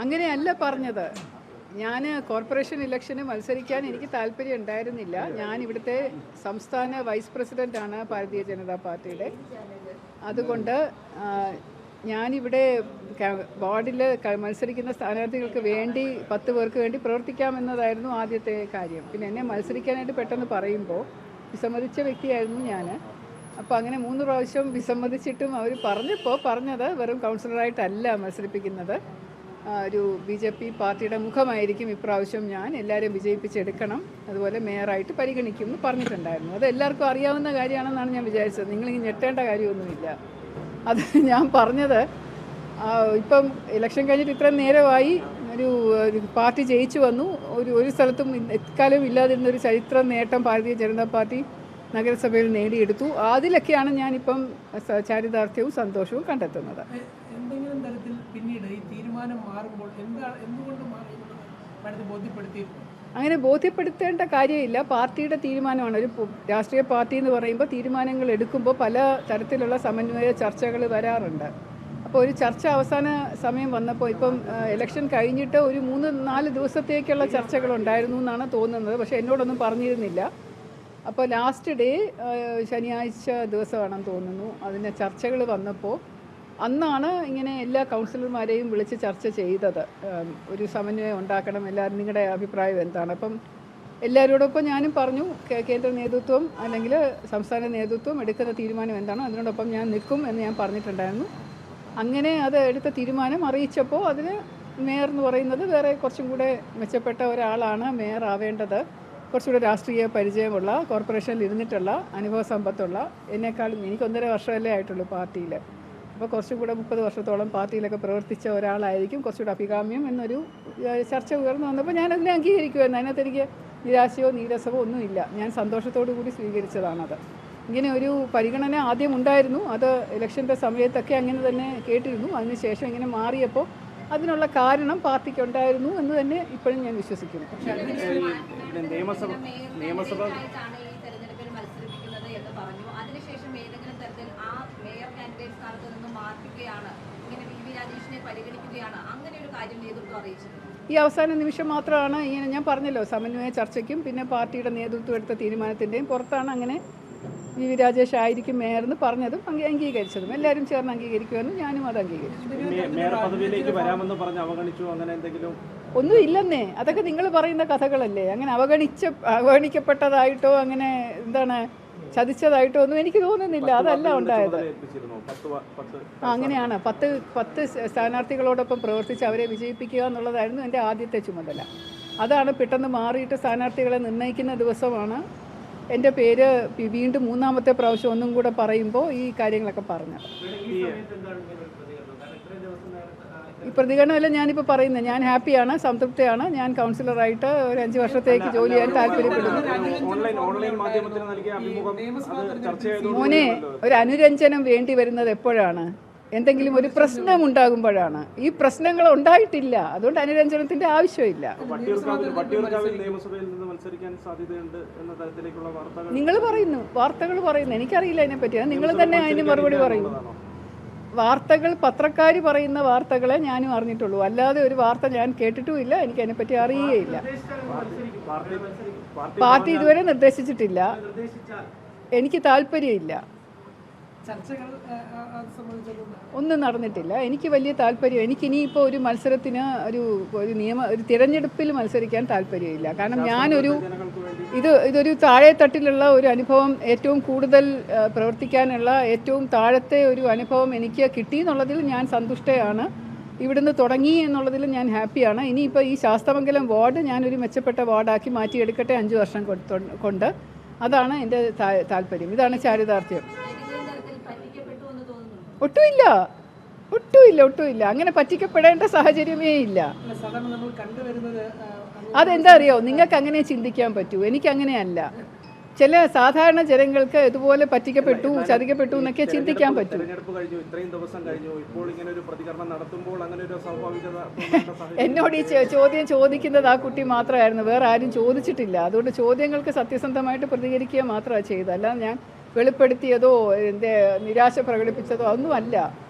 അങ്ങനെയല്ല പറഞ്ഞത്. ഞാൻ കോർപ്പറേഷൻ ഇലക്ഷന് മത്സരിക്കാൻ എനിക്ക് താല്പര്യം ഉണ്ടായിരുന്നില്ല. ഞാൻ ഇവിടുത്തെ സംസ്ഥാന വൈസ് പ്രസിഡൻ്റാണ് ഭാരതീയ ജനതാ പാർട്ടിയുടെ. അതുകൊണ്ട് ഞാനിവിടെ വാർഡിൽ മത്സരിക്കുന്ന സ്ഥാനാർത്ഥികൾക്ക് വേണ്ടി 10 പേർക്ക് വേണ്ടി പ്രവർത്തിക്കാമെന്നതായിരുന്നു ആദ്യത്തെ കാര്യം. പിന്നെ എന്നെ മത്സരിക്കാനായിട്ട് പെട്ടെന്ന് പറയുമ്പോൾ വിസമ്മതിച്ച വ്യക്തിയായിരുന്നു ഞാൻ. അപ്പോൾ അങ്ങനെ 3 പ്രാവശ്യം വിസമ്മതിച്ചിട്ടും അവർ പറഞ്ഞത് വെറും കൗൺസിലറായിട്ടല്ല മത്സരിപ്പിക്കുന്നത്, ഒരു BJP പാർട്ടിയുടെ മുഖമായിരിക്കും ഇപ്രാവശ്യം ഞാൻ, എല്ലാവരും വിജയിപ്പിച്ചെടുക്കണം, അതുപോലെ മേയറായിട്ട് പരിഗണിക്കും എന്ന് പറഞ്ഞിട്ടുണ്ടായിരുന്നു. അത് എല്ലാവർക്കും അറിയാവുന്ന കാര്യമാണെന്നാണ് ഞാൻ വിചാരിച്ചത്. നിങ്ങളിങ്ങനെ ഞെട്ടേണ്ട കാര്യമൊന്നുമില്ല. അത് ഞാൻ പറഞ്ഞത് ഇപ്പം ഇലക്ഷൻ കഴിഞ്ഞിട്ട് ഇത്രയും നേരമായി ഒരു പാർട്ടി ജയിച്ചു വന്നു. ഒരു സ്ഥലത്തും എക്കാലം ഇല്ലാതിരുന്നൊരു ചരിത്ര നേട്ടം ഭാരതീയ ജനതാ പാർട്ടി നഗരസഭയിൽ നേടിയെടുത്തു. അതിലൊക്കെയാണ് ഞാനിപ്പം ചാരിതാർത്ഥ്യവും സന്തോഷവും കണ്ടെത്തുന്നത്. എന്തെങ്കിലും തരത്തിൽ പിന്നീട് ഈ തീരുമാനം മാറുമ്പോൾ എന്തുകൊണ്ട് ബോധ്യപ്പെടുത്തിയിരുന്നു? അങ്ങനെ ബോധ്യപ്പെടുത്തേണ്ട കാര്യമില്ല. പാർട്ടിയുടെ തീരുമാനമാണ്. ഒരു രാഷ്ട്രീയ പാർട്ടി എന്ന് പറയുമ്പോൾ തീരുമാനങ്ങൾ എടുക്കുമ്പോൾ പല തരത്തിലുള്ള സമന്വയ ചർച്ചകൾ വരാറുണ്ട്. അപ്പോൾ ഒരു ചർച്ച അവസാന സമയം വന്നപ്പോൾ ഇപ്പം ഇലക്ഷൻ കഴിഞ്ഞിട്ട് ഒരു 3-4 ദിവസത്തേക്കുള്ള ചർച്ചകളുണ്ടായിരുന്നു എന്നാണ് തോന്നുന്നത്. പക്ഷേ എന്നോടൊന്നും പറഞ്ഞിരുന്നില്ല. അപ്പോൾ ലാസ്റ്റ് ഡേ ശനിയാഴ്ച ദിവസമാണെന്ന് തോന്നുന്നു അതിൻ്റെ ചർച്ചകൾ വന്നപ്പോൾ അന്നാണ് ഇങ്ങനെ എല്ലാ കൗൺസിലർമാരെയും വിളിച്ച് ചർച്ച ചെയ്തത്. ഒരു സമന്വയം ഉണ്ടാക്കണം, എല്ലാവരും നിങ്ങളുടെ അഭിപ്രായം എന്താണ്. അപ്പം എല്ലാവരോടൊപ്പം ഞാനും പറഞ്ഞു കേന്ദ്ര നേതൃത്വം അല്ലെങ്കിൽ സംസ്ഥാന നേതൃത്വം എടുക്കുന്ന തീരുമാനം എന്താണോ അതിനോടൊപ്പം ഞാൻ നിൽക്കും എന്ന് ഞാൻ പറഞ്ഞിട്ടുണ്ടായിരുന്നു. അങ്ങനെ അത് എടുത്ത തീരുമാനം അറിയിച്ചപ്പോൾ അതിന് മേയർ എന്ന് പറയുന്നത് വേറെ കുറച്ചും കൂടെ മെച്ചപ്പെട്ട ഒരാളാണ് മേയർ ആവേണ്ടത്. കുറച്ചുകൂടെ രാഷ്ട്രീയ പരിചയമുള്ള, കോർപ്പറേഷനിൽ ഇരുന്നിട്ടുള്ള, അനുഭവ സമ്പത്തുള്ള, എന്നെക്കാളും എനിക്ക് 1.5 വർഷമല്ലേ ആയിട്ടുള്ളൂ പാർട്ടിയിൽ. അപ്പോൾ കുറച്ചും കൂടെ 30 വർഷത്തോളം പാർട്ടിയിലൊക്കെ പ്രവർത്തിച്ച ഒരാളായിരിക്കും കുറച്ചുകൂടെ അഭികാമ്യം എന്നൊരു ചർച്ച ഉയർന്നു വന്നപ്പോൾ ഞാനതിനെ അംഗീകരിക്കുമായിരുന്നു. അതിനകത്ത് എനിക്ക് നിരാശയോ നീരസമോ ഒന്നുമില്ല. ഞാൻ സന്തോഷത്തോടു കൂടി സ്വീകരിച്ചതാണത്. ഇങ്ങനെ ഒരു പരിഗണന ആദ്യം ഉണ്ടായിരുന്നു. അത് ഇലക്ഷൻ്റെ സമയത്തൊക്കെ അങ്ങനെ തന്നെ കേട്ടിരുന്നു. അതിനുശേഷം ഇങ്ങനെ മാറിയപ്പോൾ അതിനുള്ള കാരണം പാർട്ടിക്കുണ്ടായിരുന്നു എന്ന് തന്നെ ഇപ്പോഴും ഞാൻ വിശ്വസിക്കുന്നു. ഈ അവസാന നിമിഷം മാത്രമാണ് ഇങ്ങനെ ഞാൻ പറഞ്ഞല്ലോ, സമന്വയ ചർച്ചയ്ക്കും പിന്നെ പാർട്ടിയുടെ നേതൃത്വം എടുത്ത തീരുമാനത്തിൻ്റെയും പുറത്താണ് അങ്ങനെ വി രാജേഷ് ആയിരിക്കും മേയർന്ന് പറഞ്ഞതും അംഗീകരിച്ചതും. എല്ലാവരും ചേർന്ന് അംഗീകരിക്കുമെന്നും ഞാനും അത് അംഗീകരിച്ചു. ഒന്നും ഇല്ലെന്നേ, അതൊക്കെ നിങ്ങൾ പറയുന്ന കഥകളല്ലേ. അങ്ങനെ അവഗണിക്കപ്പെട്ടതായിട്ടോ അങ്ങനെ എന്താണ് ചതിച്ചതായിട്ടോ ഒന്നും എനിക്ക് തോന്നുന്നില്ല. അതല്ല ഉണ്ടായത്. അങ്ങനെയാണ് 10 സ്ഥാനാർത്ഥികളോടൊപ്പം പ്രവർത്തിച്ച് അവരെ വിജയിപ്പിക്കുക എന്നുള്ളതായിരുന്നു എൻ്റെ ആദ്യത്തെ ചുമതല. അതാണ് പെട്ടെന്ന് മാറിയിട്ട് സ്ഥാനാർത്ഥികളെ നിർണ്ണയിക്കുന്ന ദിവസമാണ് എൻ്റെ പേര് വീണ്ടും 3ാമത്തെ പ്രാവശ്യം ഒന്നും കൂടെ പറയുമ്പോൾ ഈ കാര്യങ്ങളൊക്കെ പറഞ്ഞത്. ഈ പ്രതികരണമല്ല ഞാനിപ്പോൾ പറയുന്നത്. ഞാൻ ഹാപ്പിയാണ്, സംതൃപ്തിയാണ്. ഞാൻ കൗൺസിലറായിട്ട് ഒരു 5 വർഷത്തേക്ക് ജോലി ചെയ്യാൻ താല്പര്യപ്പെടുന്നു. മോനെ, ഒരു അനുരഞ്ജനം വേണ്ടി വരുന്നത് എപ്പോഴാണ്? എന്തെങ്കിലും ഒരു പ്രശ്നം ഉണ്ടാകുമ്പോഴാണ്. ഈ പ്രശ്നങ്ങൾ ഉണ്ടായിട്ടില്ല, അതുകൊണ്ട് അനുരഞ്ജനത്തിന്റെ ആവശ്യമില്ല. നിങ്ങൾ പറയുന്നു, വാർത്തകൾ പറയുന്നു, എനിക്കറിയില്ല അതിനെപ്പറ്റി. നിങ്ങൾ തന്നെ അതിന് മറുപടി പറയുന്നു. വാർത്തകൾ പത്രക്കാർ പറയുന്ന വാർത്തകളെ ഞാനും അറിഞ്ഞിട്ടുള്ളൂ, അല്ലാതെ ഒരു വാർത്ത ഞാൻ കേട്ടിട്ടുമില്ല, എനിക്ക് അതിനെപ്പറ്റി അറിയുകയില്ല. പാർട്ടി ഇതുവരെ നിർദ്ദേശിച്ചിട്ടില്ല, എനിക്ക് താല്പര്യമില്ല, ഒന്നും നടന്നിട്ടില്ല. എനിക്ക് വലിയ താല്പര്യം, എനിക്കിനിയിപ്പോൾ ഒരു മത്സരത്തിന് ഒരു തിരഞ്ഞെടുപ്പിൽ മത്സരിക്കാൻ താല്പര്യമില്ല. കാരണം ഇതൊരു താഴെത്തട്ടിലുള്ള ഒരു അനുഭവം, ഏറ്റവും കൂടുതൽ പ്രവർത്തിക്കാനുള്ള ഏറ്റവും താഴത്തെ ഒരു അനുഭവം എനിക്ക് കിട്ടി എന്നുള്ളതിൽ ഞാൻ സന്തുഷ്ടയാണ്. ഇവിടുന്ന് തുടങ്ങി എന്നുള്ളതിൽ ഞാൻ ഹാപ്പിയാണ്. ഇനിയിപ്പോൾ ഈ ശാസ്തമംഗലം വാർഡ് ഞാനൊരു മെച്ചപ്പെട്ട വാർഡാക്കി മാറ്റിയെടുക്കട്ടെ 5 വർഷം കൊണ്ട്. അതാണ് എൻ്റെ താല്പര്യം. ഇതാണ് ചാരിതാർത്ഥ്യം. ഒട്ടുമില്ല. അങ്ങനെ പറ്റിക്കപ്പെടേണ്ട സാഹചര്യമേ ഇല്ല. അതെന്താ അറിയോ, നിങ്ങൾക്ക് അങ്ങനെ ചിന്തിക്കാൻ പറ്റൂ, എനിക്കങ്ങനെയല്ല. ചില സാധാരണ ജനങ്ങൾക്ക് ഇതുപോലെ പറ്റിക്കപ്പെട്ടു, ചതിക്കപ്പെട്ടു എന്നൊക്കെ ചിന്തിക്കാൻ പറ്റും. എന്നോട് ഈ ചോദ്യം ചോദിക്കുന്നത് ആ കുട്ടി മാത്രമായിരുന്നു, വേറെ ആരും ചോദിച്ചിട്ടില്ല. അതുകൊണ്ട് ചോദ്യങ്ങൾക്ക് സത്യസന്ധമായിട്ട് പ്രതികരിക്കുക മാത്രമാണ് ചെയ്തത്. അല്ലാതെ ഞാൻ വെളിപ്പെടുത്തിയതോ എൻ്റെ നിരാശ പ്രകടിപ്പിച്ചതോ ഒന്നുമല്ല.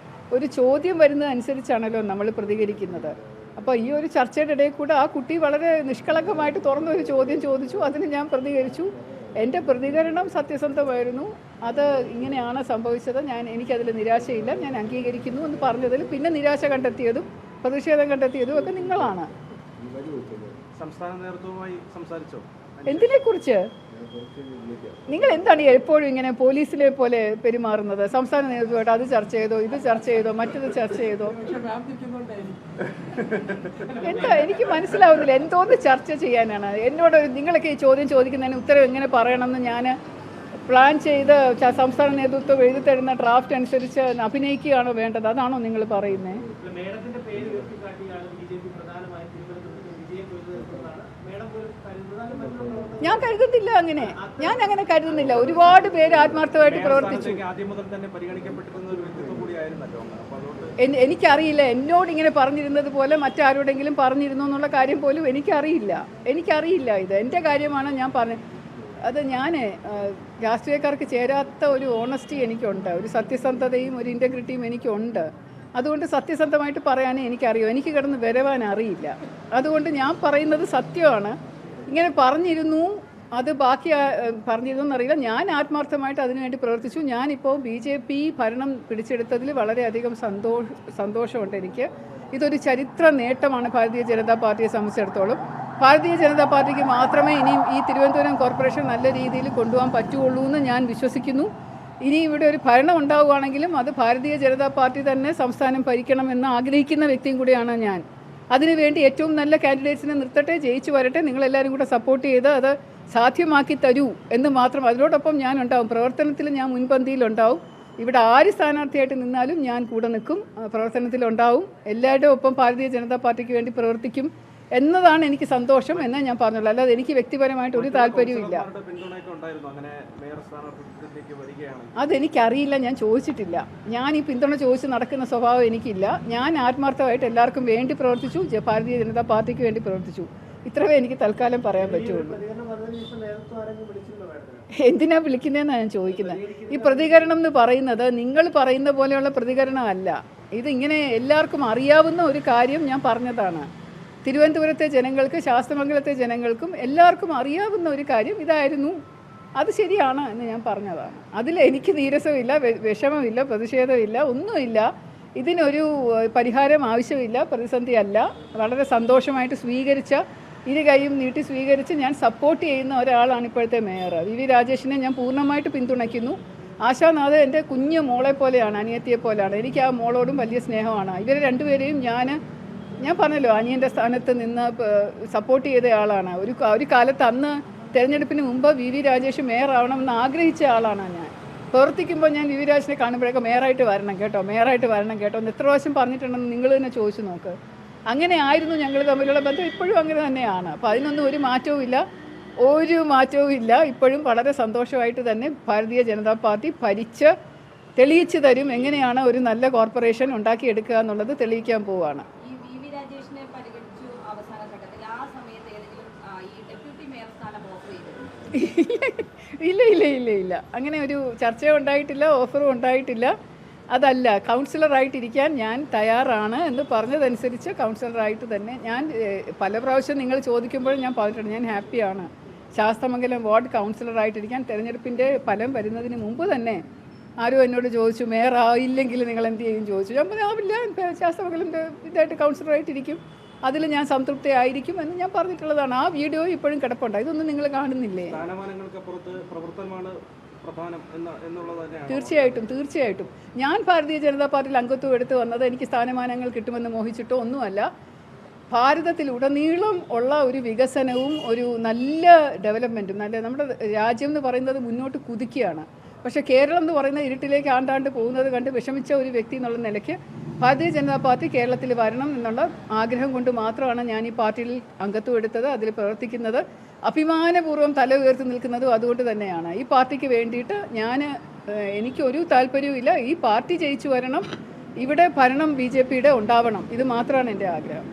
ഒരു ചോദ്യം വരുന്നതനുസരിച്ചാണല്ലോ നമ്മൾ പ്രതികരിക്കുന്നത്. അപ്പോൾ ഈ ഒരു ചർച്ചയുടെ ഇടയിൽ കൂടെ ആ കുട്ടി വളരെ നിഷ്കളങ്കമായിട്ട് തുറന്നൊരു ചോദ്യം ചോദിച്ചു. അതിന് ഞാൻ പ്രതികരിച്ചു. എൻ്റെ പ്രതികരണം സത്യസന്ധമായിരുന്നു. അത് ഇങ്ങനെയാണ് സംഭവിച്ചത്, എനിക്കതിൽ നിരാശയില്ല, ഞാൻ അംഗീകരിക്കുന്നു എന്ന് പറഞ്ഞതിൽ പിന്നെ നിരാശ കണ്ടെത്തിയതും പ്രതിഷേധം കണ്ടെത്തിയതും ഒക്കെ നിങ്ങളാണ്. സംസ്ഥാന നേതൃത്വവുമായി സംസാരിച്ചോ? എന്തിനെക്കുറിച്ച്? നിങ്ങൾ എന്താണ് എപ്പോഴും ഇങ്ങനെ പോലീസിലെ പോലെ പെരുമാറുന്നത്? സംസ്ഥാന നേതൃത്വമായിട്ട് അത് ചർച്ച ചെയ്തോ, ഇത് ചർച്ച ചെയ്തോ, മറ്റത് ചർച്ച ചെയ്തോ? എന്താ എനിക്ക് മനസ്സിലാവുന്നില്ല. എന്തോന്ന് ചർച്ച ചെയ്യാനാണ് എന്നോട് നിങ്ങളൊക്കെ ഈ ചോദ്യം ചോദിക്കുന്നതിന് ഉത്തരം എങ്ങനെ പറയണമെന്ന് ഞാൻ പ്ലാൻ ചെയ്ത് സംസ്ഥാന നേതൃത്വം എഴുതി തരുന്ന ഡ്രാഫ്റ്റ് അനുസരിച്ച് അഭിനയിക്കുകയാണോ വേണ്ടത്? അതാണോ നിങ്ങൾ പറയുന്നത്? ഞാൻ കരുതുന്നില്ല അങ്ങനെ. ഞാൻ അങ്ങനെ കരുതുന്നില്ല. ഒരുപാട് പേര് ആത്മാർത്ഥമായിട്ട് പ്രവർത്തിച്ചു. എനിക്കറിയില്ല എന്നോട് ഇങ്ങനെ പറഞ്ഞിരുന്നത് പോലെ മറ്റാരോടെങ്കിലും പറഞ്ഞിരുന്നു എന്നുള്ള കാര്യം പോലും എനിക്കറിയില്ല. ഇത് എൻ്റെ കാര്യമാണ് ഞാൻ പറഞ്ഞത്. അത് ഞാൻ രാഷ്ട്രീയക്കാർക്ക് ചേരാത്ത ഒരു ഓണസ്റ്റി എനിക്കുണ്ട്, ഒരു സത്യസന്ധതയും ഒരു ഇൻറ്റഗ്രിറ്റിയും എനിക്കുണ്ട്. അതുകൊണ്ട് സത്യസന്ധമായിട്ട് പറയാനേ എനിക്കറിയൂ. എനിക്ക് കിടന്ന് വരവാൻ അറിയില്ല. അതുകൊണ്ട് ഞാൻ പറയുന്നത് സത്യമാണ്. ഇങ്ങനെ പറഞ്ഞിരുന്നു, അത് ബാക്കി പറഞ്ഞിരുന്നു എന്നറിയില്ല. ഞാൻ ആത്മാർത്ഥമായിട്ട് അതിനുവേണ്ടി പ്രവർത്തിച്ചു. ഞാനിപ്പോൾ BJP ഭരണം പിടിച്ചെടുത്തതിൽ വളരെയധികം സന്തോഷമുണ്ട് എനിക്ക്. ഇതൊരു ചരിത്ര നേട്ടമാണ് ഭാരതീയ ജനതാ പാർട്ടിയെ സംബന്ധിച്ചിടത്തോളം. ഭാരതീയ ജനതാ പാർട്ടിക്ക് മാത്രമേ ഇനിയും ഈ തിരുവനന്തപുരം കോർപ്പറേഷൻ നല്ല രീതിയിൽ കൊണ്ടുപോകാൻ പറ്റുള്ളൂ എന്ന് ഞാൻ വിശ്വസിക്കുന്നു. ഇനി ഇവിടെ ഒരു ഭരണം ഉണ്ടാവുകയാണെങ്കിലും അത് ഭാരതീയ ജനതാ പാർട്ടി തന്നെ സംസ്ഥാനം ഭരിക്കണമെന്ന് ആഗ്രഹിക്കുന്ന വ്യക്തിയും കൂടിയാണ് ഞാൻ. അതിനുവേണ്ടി ഏറ്റവും നല്ല കാൻഡിഡേറ്റ്സിനെ നിർത്തട്ടെ, ജയിച്ചു വരട്ടെ, നിങ്ങളെല്ലാവരും കൂടെ സപ്പോർട്ട് ചെയ്ത് അത് സാധ്യമാക്കി തരൂ എന്ന് മാത്രം. അതിനോടൊപ്പം ഞാൻ ഉണ്ടാവും, പ്രവർത്തനത്തിൽ ഞാൻ മുൻപന്തിയിലുണ്ടാവും. ഇവിടെ ആര് സ്ഥാനാർത്ഥിയായിട്ട് നിന്നാലും ഞാൻ കൂടെ നിൽക്കും, പ്രവർത്തനത്തിലുണ്ടാവും, എല്ലാവരുടെയും ഒപ്പം ഭാരതീയ ജനതാ പാർട്ടിക്ക് വേണ്ടി പ്രവർത്തിക്കും എന്നതാണ് എനിക്ക് സന്തോഷം എന്നേ ഞാൻ പറഞ്ഞുള്ളൂ. അല്ലാതെ എനിക്ക് വ്യക്തിപരമായിട്ട് ഒരു താല്പര്യവും ഇല്ല. അതെനിക്കറിയില്ല, ഞാൻ ചോദിച്ചിട്ടില്ല. ഞാൻ ഈ പിന്തുണ ചോദിച്ച് നടക്കുന്ന സ്വഭാവം എനിക്കില്ല. ഞാൻ ആത്മാർത്ഥമായിട്ട് എല്ലാവർക്കും വേണ്ടി പ്രവർത്തിച്ചു, ഭാരതീയ ജനതാ പാർട്ടിക്ക് വേണ്ടി പ്രവർത്തിച്ചു. ഇത്രവേ എനിക്ക് തൽക്കാലം പറയാൻ പറ്റുള്ളൂ. എന്തിനാ വിളിക്കുന്നതെന്നാണ് ഞാൻ ചോദിക്കുന്നത്. ഈ പ്രതികരണം എന്ന് പറയുന്നത് നിങ്ങൾ പറയുന്ന പോലെയുള്ള പ്രതികരണമല്ല. ഇതിങ്ങനെ എല്ലാവർക്കും അറിയാവുന്ന ഒരു കാര്യം ഞാൻ പറഞ്ഞതാണ്. തിരുവനന്തപുരത്തെ ജനങ്ങൾക്ക്, ശാസ്തമംഗലത്തെ ജനങ്ങൾക്കും എല്ലാവർക്കും അറിയാവുന്ന ഒരു കാര്യം ഇതായിരുന്നു. അത് ശരിയാണ് എന്ന് ഞാൻ പറഞ്ഞതാണ്. അതിൽ എനിക്ക് നീരസമില്ല, വിഷമമില്ല, പ്രതിഷേധമില്ല, ഒന്നുമില്ല. ഇതിനൊരു പരിഹാരം ആവശ്യമില്ല, പ്രതിസന്ധിയല്ല. വളരെ സന്തോഷമായിട്ട് സ്വീകരിച്ച, ഇരു കൈയും നീട്ടി സ്വീകരിച്ച് ഞാൻ സപ്പോർട്ട് ചെയ്യുന്ന ഒരാളാണ് ഇപ്പോഴത്തെ മേയർ. VV രാജേഷിനെ ഞാൻ പൂർണ്ണമായിട്ട് പിന്തുണയ്ക്കുന്നു. ആശാനാഥ് എൻ്റെ കുഞ്ഞു മോളെ പോലെയാണ്, അനിയത്തിയെ പോലെയാണ്. എനിക്ക് ആ മോളോടും വലിയ സ്നേഹമാണ്. ഇവരെ രണ്ടുപേരെയും ഞാൻ പറഞ്ഞല്ലോ, അനിയൻ്റെ സ്ഥാനത്ത് നിന്ന് സപ്പോർട്ട് ചെയ്ത ആളാണ്. ഒരു കാലത്ത് അന്ന് തെരഞ്ഞെടുപ്പിന് മുമ്പ് VV രാജേഷ് മേയർ ആവണമെന്ന് ആഗ്രഹിച്ച ആളാണ് ഞാൻ. പ്രവർത്തിക്കുമ്പോൾ ഞാൻ VV രാജേഷിനെ കാണുമ്പോഴൊക്കെ മേയറായിട്ട് വരണം കേട്ടോ, മേയറായിട്ട് വരണം കേട്ടോ എന്ന് എത്ര പ്രാവശ്യം പറഞ്ഞിട്ടുണ്ടെന്ന് നിങ്ങൾ തന്നെ ചോദിച്ചു നോക്ക്. അങ്ങനെ ആയിരുന്നു ഞങ്ങൾ തമ്മിലുള്ള ബന്ധം. ഇപ്പോഴും അങ്ങനെ തന്നെയാണ്. അപ്പോൾ അതിനൊന്നും ഒരു മാറ്റവും ഇല്ല. ഇപ്പോഴും വളരെ സന്തോഷമായിട്ട് തന്നെ ഭാരതീയ ജനതാ പാർട്ടി ഭരിച്ച് തെളിയിച്ചു തരും എങ്ങനെയാണ് ഒരു നല്ല കോർപ്പറേഷൻ ഉണ്ടാക്കിയെടുക്കുക എന്നുള്ളത് തെളിയിക്കാൻ പോവുകയാണ്. ഇല്ല അങ്ങനെ ഒരു ചർച്ചയും ഉണ്ടായിട്ടില്ല, ഓഫറും ഉണ്ടായിട്ടില്ല. അതല്ല, കൗൺസിലറായിട്ടിരിക്കാൻ ഞാൻ തയ്യാറാണ് എന്ന് പറഞ്ഞതനുസരിച്ച് കൗൺസിലറായിട്ട് തന്നെ ഞാൻ പല പ്രാവശ്യം നിങ്ങൾ ചോദിക്കുമ്പോഴും ഞാൻ പറഞ്ഞിട്ടുണ്ട്, ഞാൻ ഹാപ്പിയാണ്. ശാസ്തമംഗലം വാർഡ് കൗൺസിലറായിട്ടിരിക്കാൻ തെരഞ്ഞെടുപ്പിൻ്റെ ഫലം വരുന്നതിന് മുമ്പ് തന്നെ ആരും എന്നോട് ചോദിച്ചു, മേയർ ആയില്ലെങ്കിൽ നിങ്ങൾ എന്ത് ചെയ്യും ചോദിച്ചു. ഞാൻ പറഞ്ഞാവില്ല, ശാസ്തമംഗലൻ്റെ ഇതായിട്ട് കൗൺസിലറായിട്ടിരിക്കും, അതിൽ ഞാൻ സംതൃപ്തിയായിരിക്കും എന്ന് ഞാൻ പറഞ്ഞിട്ടുള്ളതാണ്. ആ വീഡിയോ ഇപ്പോഴും കിടപ്പുണ്ട്. ഇതൊന്നും നിങ്ങൾ കാണുന്നില്ലേ? തീർച്ചയായിട്ടും ഞാൻ ഭാരതീയ ജനതാ പാർട്ടിയിൽ അംഗത്വം എടുത്ത് വന്നത് എനിക്ക് സ്ഥാനമാനങ്ങൾ കിട്ടുമെന്ന് മോഹിച്ചിട്ടോ ഒന്നുമല്ല. ഭാരതത്തിലുടനീളം ഉള്ള ഒരു വികസനവും ഒരു നല്ല ഡെവലപ്മെൻറ്റും, നമ്മുടെ രാജ്യം എന്ന് പറയുന്നത് മുന്നോട്ട് കുതിക്കുകയാണ്. പക്ഷേ കേരളം എന്ന് പറയുന്ന ഇരുട്ടിലേക്ക് ആണ്ടാണ്ട് പോകുന്നത് കണ്ട് വിഷമിച്ച ഒരു വ്യക്തി എന്നുള്ള നിലയ്ക്ക് ഭാരതീയ ജനതാ പാർട്ടി കേരളത്തിൽ വരണം എന്നുള്ള ആഗ്രഹം കൊണ്ട് മാത്രമാണ് ഞാൻ ഈ പാർട്ടിയിൽ അംഗത്വം എടുത്തത്, അതിൽ പ്രവർത്തിക്കുന്നത്, അഭിമാനപൂർവ്വം തല ഉയർത്തി നിൽക്കുന്നതും അതുകൊണ്ട് തന്നെയാണ്. ഈ പാർട്ടിക്ക് വേണ്ടിയിട്ട് എനിക്കൊരു താല്പര്യവുമില്ല. ഈ പാർട്ടി ജയിച്ചു വരണം, ഇവിടെ ഭരണം BJPയുടെ ഉണ്ടാവണം. ഇത് മാത്രമാണ് എൻ്റെ ആഗ്രഹം.